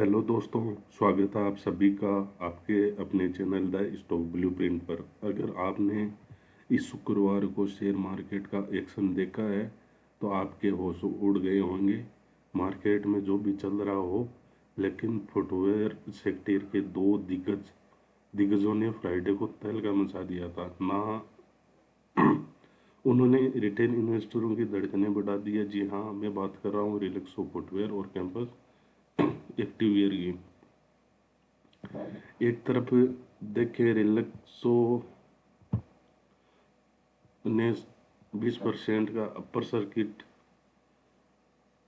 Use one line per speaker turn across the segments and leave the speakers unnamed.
Hello दोस्तों, स्वागत है आप सभी का आपके अपने चैनल द स्टॉक ब्लूप्रिंट पर। अगर आपने इस शुक्रवार को शेयर मार्केट का एक्शन देखा है तो आपके होश उड़ गए होंगे। मार्केट में जो भी चल रहा हो, लेकिन फुटवेयर सेक्टर के दो दिग्गजों ने फ्राइडे को तहलका मचा दिया था ना। उन्होंने रिटेल इन्वेस्टरों की धड़कनें बढ़ा दी है। जी हाँ, मैं बात कर रहा हूँ रिलैक्सो फुटवेयर और कैंपस एक्टिववेयर की। एक तरफ देखें, रिलैक्सो ने 20% का अपर सर्किट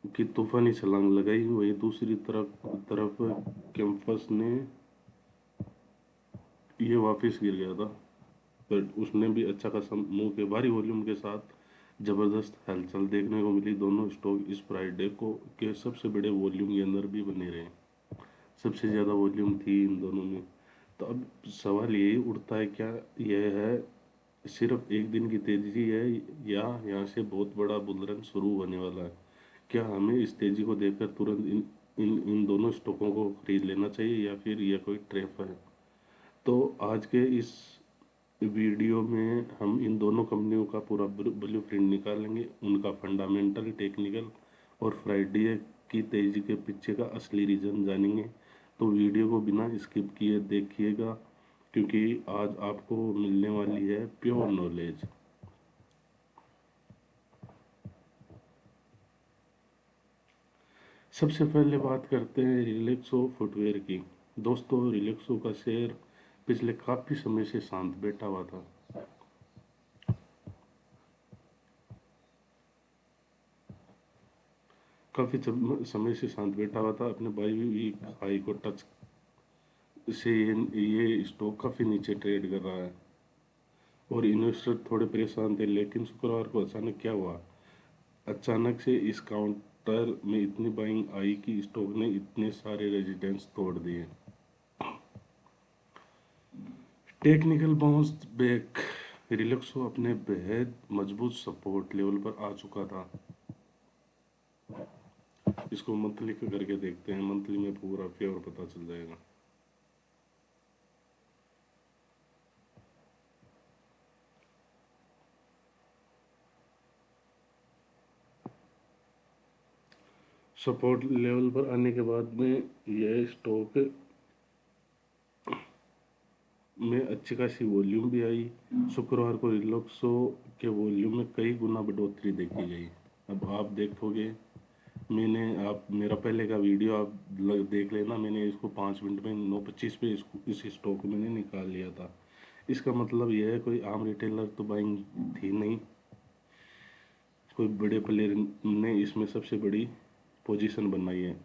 की तूफानी छलांग लगाई, वही दूसरी तरफ कैंपस ने ये वापस गिर गया था, पर उसने भी अच्छा खासा मुंह के भारी वॉल्यूम के साथ जबरदस्त हलचल देखने को मिली। दोनों स्टॉक इस फ्राइडे को के सबसे बड़े वॉल्यूम के अंदर भी बने रहे। सबसे ज़्यादा वॉल्यूम थी इन दोनों में। तो अब सवाल यही उठता है, क्या यह है सिर्फ एक दिन की तेजी है या यहाँ से बहुत बड़ा बुल रन शुरू होने वाला है? क्या हमें इस तेजी को देखकर तुरंत इन इन इन दोनों स्टॉकों को खरीद लेना चाहिए या फिर यह कोई ट्रैप है? तो आज के इस वीडियो में हम इन दोनों कंपनियों का पूरा ब्लू प्रिंट निकालेंगे, उनका फंडामेंटल, टेक्निकल और फ्राइडे की तेजी के पीछे का असली रीज़न जानेंगे। तो वीडियो को बिना स्किप किए देखिएगा, क्योंकि आज आपको मिलने वाली है प्योर नॉलेज। सबसे पहले बात करते हैं रिलैक्सो फुटवेयर की। दोस्तों, रिलैक्सो का शेयर पिछले काफ़ी समय से शांत बैठा हुआ था। काफ़ी समय से शांत बैठा हुआ था, अपने बाई वीक हाई को टच से ये स्टॉक काफ़ी नीचे ट्रेड कर रहा है और इन्वेस्टर थोड़े परेशान थे। लेकिन शुक्रवार को अचानक क्या हुआ? अचानक से इस काउंटर में इतनी बाइंग आई कि स्टॉक ने इतने सारे रेजिडेंस तोड़ दिए। Technical bounce back. रिलैक्सो अपने बेहद मजबूत सपोर्ट लेवल पर आ चुका था। इसको मंथली करके देखते हैं, मंथली में पूरा फेवर पता चल जाएगा। सपोर्ट लेवल पर आने के बाद में यह स्टॉक में अच्छी खासी वॉल्यूम भी आई। शुक्रवार को रिलैक्सो के वॉल्यूम में कई गुना बढ़ोतरी देखी गई। अब आप देखोगे, मैंने आप मेरा पहले का वीडियो आप देख लेना, मैंने इसको 5 मिनट में 9:25 पे इस स्टॉक को मैंने निकाल लिया था। इसका मतलब यह है, कोई आम रिटेलर तो बाइंग थी नहीं, कोई बड़े प्लेयर ने इसमें सबसे बड़ी पोजीशन बनाई है।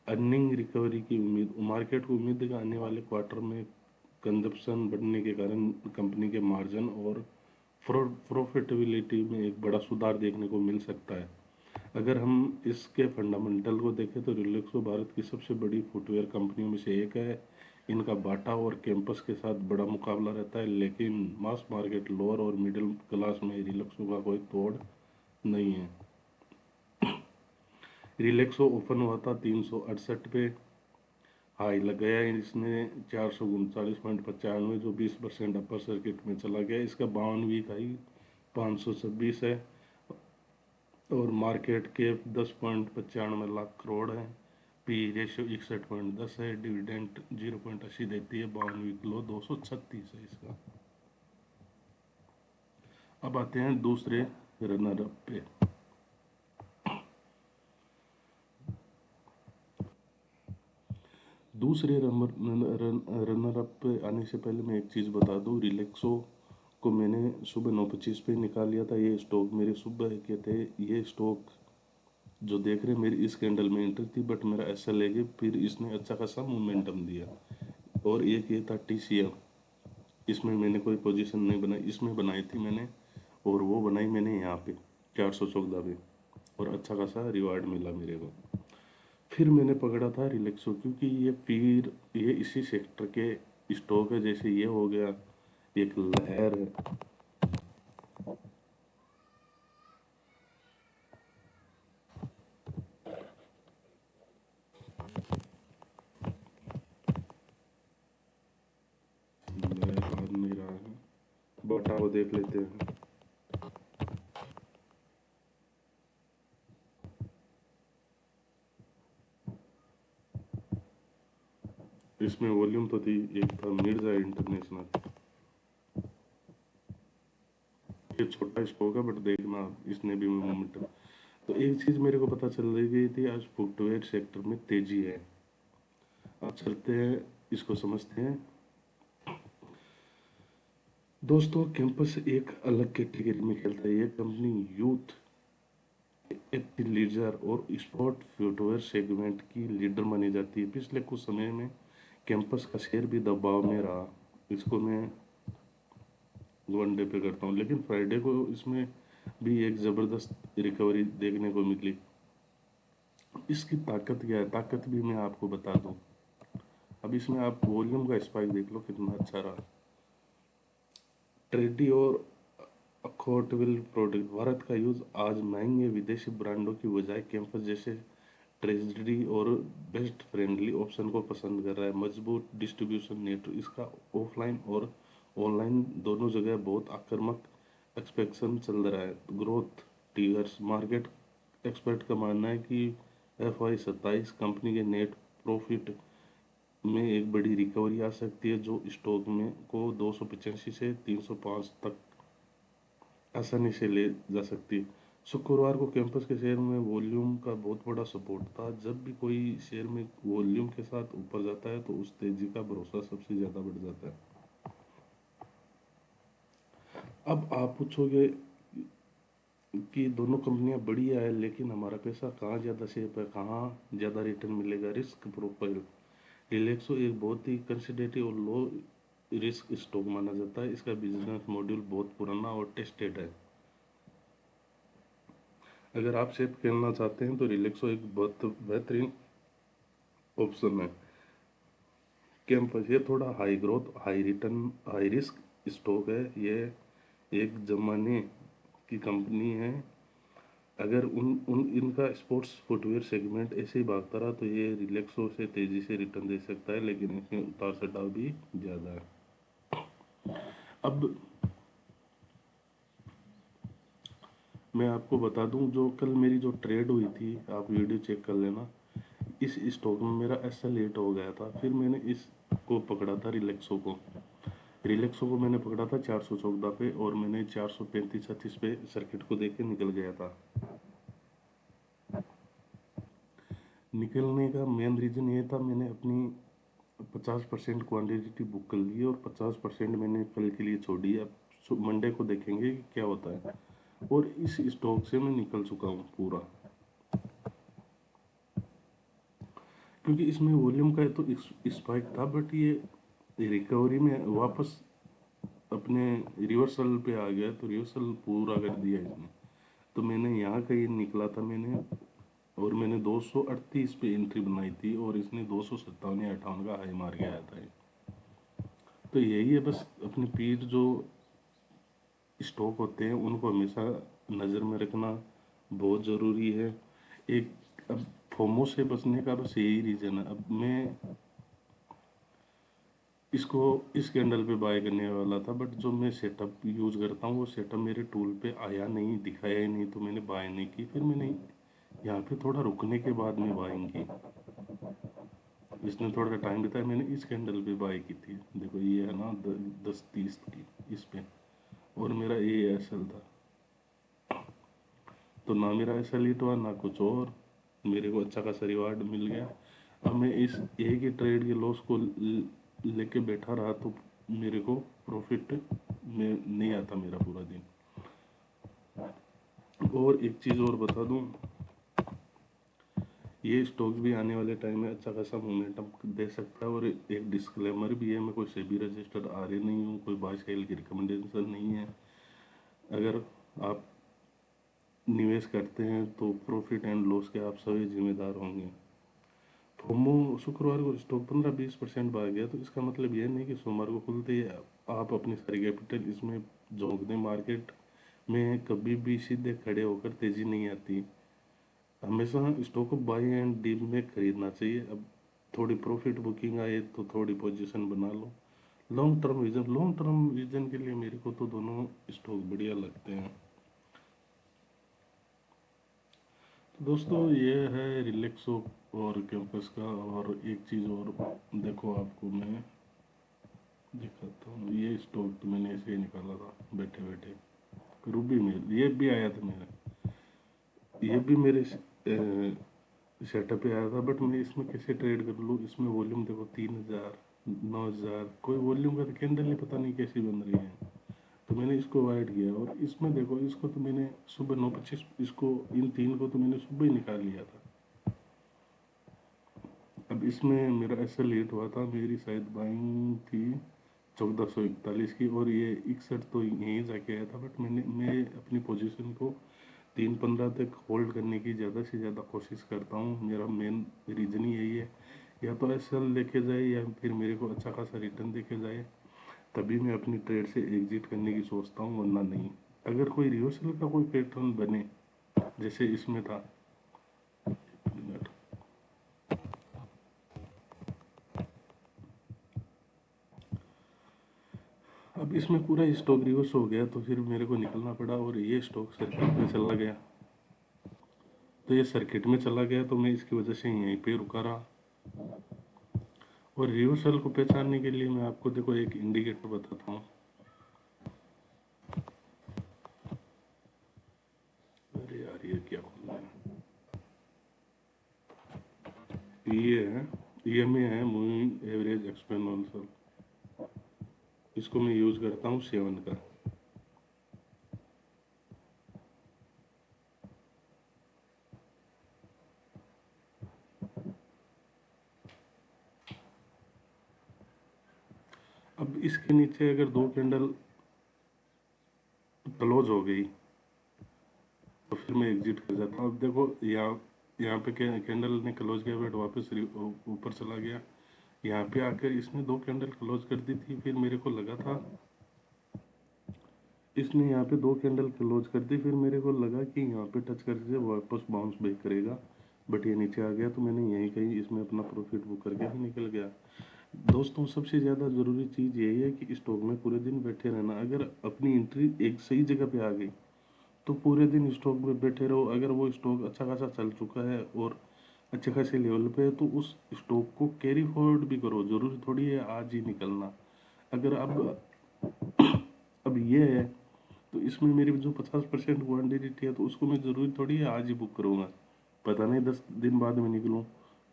अर्निंग रिकवरी की उम्मीद। मार्केट को उम्मीद है कि आने वाले क्वार्टर में कंजप्शन बढ़ने के कारण कंपनी के मार्जिन और प्रॉफिटेबिलिटी में एक बड़ा सुधार देखने को मिल सकता है। अगर हम इसके फंडामेंटल को देखें तो रिलैक्सो भारत की सबसे बड़ी फुटवेयर कंपनियों में से एक है। इनका बाटा और कैंपस के साथ बड़ा मुकाबला रहता है, लेकिन मास मार्केट, लोअर और मिडिल क्लास में रिलैक्सो का कोई तोड़ नहीं है। रिलैक्सो ओपन हुआ था 368 पे, हाई लगाया इसने 439.95, जो 20% अपर सर्किट में चला गया। इसका 52 वीक हाई 526 है और मार्केट कैप 10.95 लाख करोड़ है। पी रेशियो 61.10 है। डिविडेंड 0.80 देती है। 52 वीक लो 236 है इसका। अब आते हैं दूसरे रनर अप पे। दूसरे रनर अप पे आने से पहले मैं एक चीज़ बता दूं, रिलैक्सो को मैंने सुबह 9:25 पे निकाल लिया था। ये स्टॉक मेरे सुबह के थे। ये स्टॉक जो देख रहे हैं, मेरी इस कैंडल में एंट्री थी, बट मेरा ऐसा लगे फिर इसने अच्छा खासा मोमेंटम दिया। और एक ये था TCL, इसमें मैंने कोई पोजीशन नहीं बनाई, इसमें बनाई थी मैंने, और वो बनाई मैंने यहाँ पे 414 पे, और अच्छा खासा रिवार्ड मिला मेरे को। फिर मैंने पकड़ा था रिलैक्सो, क्योंकि ये इसी सेक्टर के स्टॉक है। जैसे ये हो गया, एक लहर है, देख लेते हैं। इसमें वॉल्यूम तो थी, एक था मिर्जा इंटरनेशनल। ये छोटा स्टॉक है बट देखना इसने भी मोमेंटम। तो एक चीज मेरे को पता चल रही गई थी, आज फुटवेयर सेक्टर में तेजी है। अब चलते हैं, इसको समझते हैं। दोस्तों कैंपस एक अलग कैटेगरी में खेलता है। ये कंपनी यूथ एथलीजर और स्पोर्ट फुटवेयर सेगमेंट की लीडर मानी जाती है। पिछले कुछ समय में कैंपस का शेयर भी दबाव में रहा। इसको मैं वनडे पे करता हूँ, लेकिन फ्राइडे को इसमें भी एक ज़बरदस्त रिकवरी देखने को मिली। इसकी ताकत क्या है, ताकत भी मैं आपको बता दूँ। अब इसमें आप वॉल्यूम का स्पाइक देख लो कितना अच्छा रहा। ट्रेडी और अफोर्डेबल प्रोडक्ट, भारत का यूज आज महंगे विदेशी ब्रांडों की बजाय कैंपस जैसे ट्रेजरी और बेस्ट फ्रेंडली ऑप्शन को पसंद कर रहा है। मजबूत डिस्ट्रीब्यूशन नेटवर्क, इसका ऑफलाइन और ऑनलाइन दोनों जगह बहुत आक्रामक एक्सपेक्शन चल रहा है। ग्रोथ टिगर्स, मार्केट एक्सपर्ट का मानना है कि FY 27 कंपनी के नेट प्रॉफिट में एक बड़ी रिकवरी आ सकती है, जो स्टॉक में को 285 से 305 तक आसानी से ले जा सकती है। शुक्रवार को कैंपस के शेयर में वॉल्यूम का बहुत बड़ा सपोर्ट था। जब भी कोई शेयर में वॉल्यूम के साथ ऊपर जाता है तो उस तेजी का भरोसा सबसे ज़्यादा बढ़ जाता है। अब आप पूछोगे कि दोनों कंपनियां बढ़िया है, लेकिन हमारा पैसा कहाँ ज़्यादा सेफ है, कहाँ ज़्यादा रिटर्न मिलेगा। रिस्क प्रोफाइल, रिलैक्सो एक बहुत ही कंसिडरेटिव और लो रिस्क स्टॉक माना जाता है। इसका बिजनेस मॉड्यूल बहुत पुराना और टेस्टेड है। अगर आप सेफ खेलना चाहते हैं तो रिलैक्सो एक बहुत बेहतरीन ऑप्शन है। कैंपस ये थोड़ा high growth high return high risk stock है। ये एक जमाने की कंपनी है। अगर उन उन इनका स्पोर्ट्स फुटवेयर सेगमेंट ऐसे ही भागता रहा तो ये रिलैक्सो से तेजी से रिटर्न दे सकता है, लेकिन इसमें उतार चढ़ाव भी ज़्यादा है। अब मैं आपको बता दूं, जो कल मेरी जो ट्रेड हुई थी, आप वीडियो चेक कर लेना। इस स्टॉक में मेरा SL8 हो गया था। फिर मैंने इसको पकड़ा था, रिलैक्सो को मैंने पकड़ा था 414 पे, और मैंने 435-36 पे सर्किट को देख के निकल गया था। निकलने का मेन रीज़न ये था, मैंने अपनी 50% क्वान्टिटी बुक कर ली और 50% मैंने कल के लिए छोड़ दी। अब मंडे को देखेंगे कि क्या होता है। और इस स्टॉक से मैं निकल चुका हूँ पूरा, क्योंकि इसमें वॉल्यूम का तो स्पाइक था, बट ये रिकवरी में वापस अपने रिवर्सल पे आ गया, तो रिवर्सल पूरा कर दिया इसने। तो मैंने यहाँ कहीं निकला था मैंने, और मैंने 238 पे एंट्री बनाई थी, और इसने 257 या 58 का हाई मार के आया था। तो यही है बस, अपने पीठ जो स्टॉक होते हैं उनको हमेशा नज़र में रखना बहुत ज़रूरी है। एक अब फोमो से बचने का बस यही रीज़न है। अब मैं इसको इस कैंडल पे बाय करने वाला था, बट जो मैं सेटअप यूज़ करता हूँ वो सेटअप मेरे टूल पे आया नहीं, दिखाया ही नहीं, तो मैंने बाय नहीं की। फिर मैंने यहाँ पे थोड़ा रुकने के बाद में बाइंग की। इसने थोड़ा टाइम बताया, मैंने इस कैंडल पे बाय की थी। देखो ये है ना 10-30 की इस पे, और मेरा ASL था। तो ना मेरा SL हिट हुआ ना कुछ, और मेरे को अच्छा खासा रिवार्ड मिल गया। अब मैं इस एक ही ट्रेड के लॉस को लेके बैठा रहा तो मेरे को प्रॉफिट में नहीं आता मेरा पूरा दिन। और एक चीज़ और बता दूं, ये स्टॉक भी आने वाले टाइम में अच्छा खासा मोमेंटम दे सकता है। और एक डिस्क्लेमर भी है, मैं कोई सेबी रजिस्टर्ड RA नहीं हूँ, कोई बाय सेल की रिकमेंडेशन नहीं है। अगर आप निवेश करते हैं तो प्रॉफिट एंड लॉस के आप सभी जिम्मेदार होंगे। फोमो, शुक्रवार को स्टॉक 15-20% भाग गया, तो इसका मतलब यह नहीं कि सोमवार को खुलते ही आप अपनी सारी कैपिटल इसमें झोंक दें। मार्केट में कभी भी सीधे खड़े होकर तेजी नहीं आती। हमेशा स्टॉक को बाई एंड डील में खरीदना चाहिए। अब थोड़ी प्रॉफिट बुकिंग आए तो थोड़ी पोजीशन बना लो, लॉन्ग टर्म विजन के लिए मेरे को तो दोनों स्टॉक बढ़िया लगते हैं। तो दोस्तों ये है रिलैक्सो और कैंपस का। और एक चीज़ और देखो, आपको मैं दिखाता हूँ। ये स्टॉक तो मैंने ऐसे ही निकाला था बैठे बैठे। रूबी में ये भी आया था मेरा, ये भी मेरे सेटअप पे आया था, बट मैं इसमें कैसे ट्रेड कर लूँ। इसमें वॉल्यूम देखो 3000, 9000, कोई वॉल्यूम का तो कैंडल ही पता नहीं कैसी बन रही है। तो मैंने इसको अवॉइड किया। और इसमें देखो, इसको तो मैंने सुबह 9:25, इसको इन तीन को तो मैंने सुबह ही निकाल लिया था। अब इसमें मेरा ऐसा लेट हुआ था, मेरी शायद बाइंग थी 1441 की, और ये 61 तो यहीं जाके आया था। बट मैं अपनी पोजीशन को 3:15 तक होल्ड करने की ज़्यादा से ज़्यादा कोशिश करता हूँ। मेरा मेन रीज़न ही यही है, या तो ऐसा लेके जाए या फिर मेरे को अच्छा खासा रिटर्न देके जाए, तभी मैं अपनी ट्रेड से एग्जिट करने की सोचता हूँ, वरना नहीं। अगर कोई रिवर्सल का कोई पैटर्न बने जैसे इसमें था, अब इसमें पूरा स्टॉक रिवर्स हो गया तो फिर मेरे को निकलना पड़ा, और ये स्टॉक सर्किट में चला गया। तो ये सर्किट में चला गया तो मैं इसकी वजह से यहीं पे रुका रहा। और रिवर्सल को पहचानने के लिए मैं आपको देखो एक इंडिकेटर बताता हूँ। अरे यार, ये क्या खोलना है। ये है, EMA है, मूविंग एवरेज एक्सपोनेंशियल। इसको मैं यूज करता हूँ 7 का। अब इसके नीचे अगर 2 कैंडल क्लोज हो गई तो फिर मैं एग्जिट कर जाता हूँ। अब देखो, यहाँ पे कैंडल ने क्लोज किया, बट वापस ऊपर चला गया। यहाँ पे आकर इसने 2 कैंडल क्लोज कर दी थी, फिर मेरे को लगा था, इसने यहाँ पे 2 कैंडल क्लोज कर दी, फिर मेरे को लगा कि यहाँ पे टच करके वापस बाउंस बैक करेगा, बट ये नीचे आ गया। तो मैंने यहीं कहीं इसमें अपना प्रॉफिट बुक करके ही निकल गया। दोस्तों, सबसे ज़्यादा ज़रूरी चीज़ यही है कि स्टॉक में पूरे दिन बैठे रहना। अगर अपनी एंट्री एक सही जगह पे आ गई तो पूरे दिन स्टॉक में बैठे रहो। अगर वो स्टॉक अच्छा खासा चल चुका है और अच्छे खासे लेवल पे है तो उस स्टॉक को कैरी फॉरवर्ड भी करो। जरूरी थोड़ी है आज ही निकलना। अगर अब ये है तो इसमें मेरी जो 50% क्वान्टिटी है तो उसको मैं ज़रूरी थोड़ी है आज ही बुक करूँगा। पता नहीं 10 दिन बाद में निकलूँ,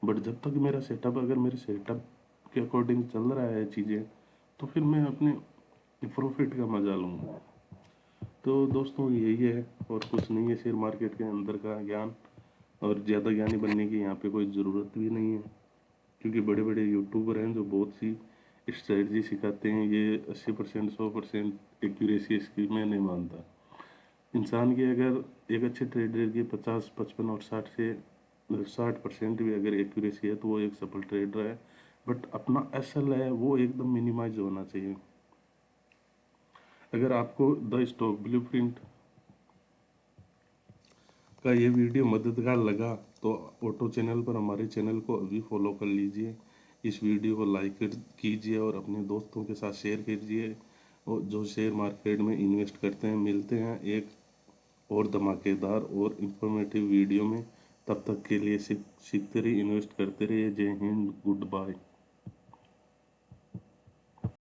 बट जब तक मेरा सेटअप, अगर मेरे सेटअप के अकॉर्डिंग चल रहा है चीज़ें, तो फिर मैं अपने प्रॉफिट का मजा लूँगा। तो दोस्तों, यही है और कुछ नहीं है शेयर मार्केट के अंदर का ज्ञान। और ज़्यादा ज्ञानी बनने की यहाँ पे कोई ज़रूरत भी नहीं है, क्योंकि बड़े बड़े यूट्यूबर हैं जो बहुत सी स्ट्रेटजी सिखाते हैं। ये 80%, 100% एक्यूरेसी इसकी मैं नहीं मानता। इंसान की अगर एक अच्छे ट्रेडर की 50, 55 और 60% भी अगर एक्यूरेसी है तो वो एक सफल ट्रेडर है। बट अपना एसएल है वो एकदम मिनिमाइज होना चाहिए। अगर आपको द स्टॉक ब्लूप्रिंट का ये वीडियो मददगार लगा तो ऑटो चैनल पर हमारे चैनल को अभी फॉलो कर लीजिए। इस वीडियो को लाइक कीजिए और अपने दोस्तों के साथ शेयर कीजिए, और जो शेयर मार्केट में इन्वेस्ट करते हैं। मिलते हैं एक और धमाकेदार और इंफॉर्मेटिव वीडियो में। तब तक के लिए सीखते रहिए, इन्वेस्ट करते रहिए। जय हिंद, गुड बाय।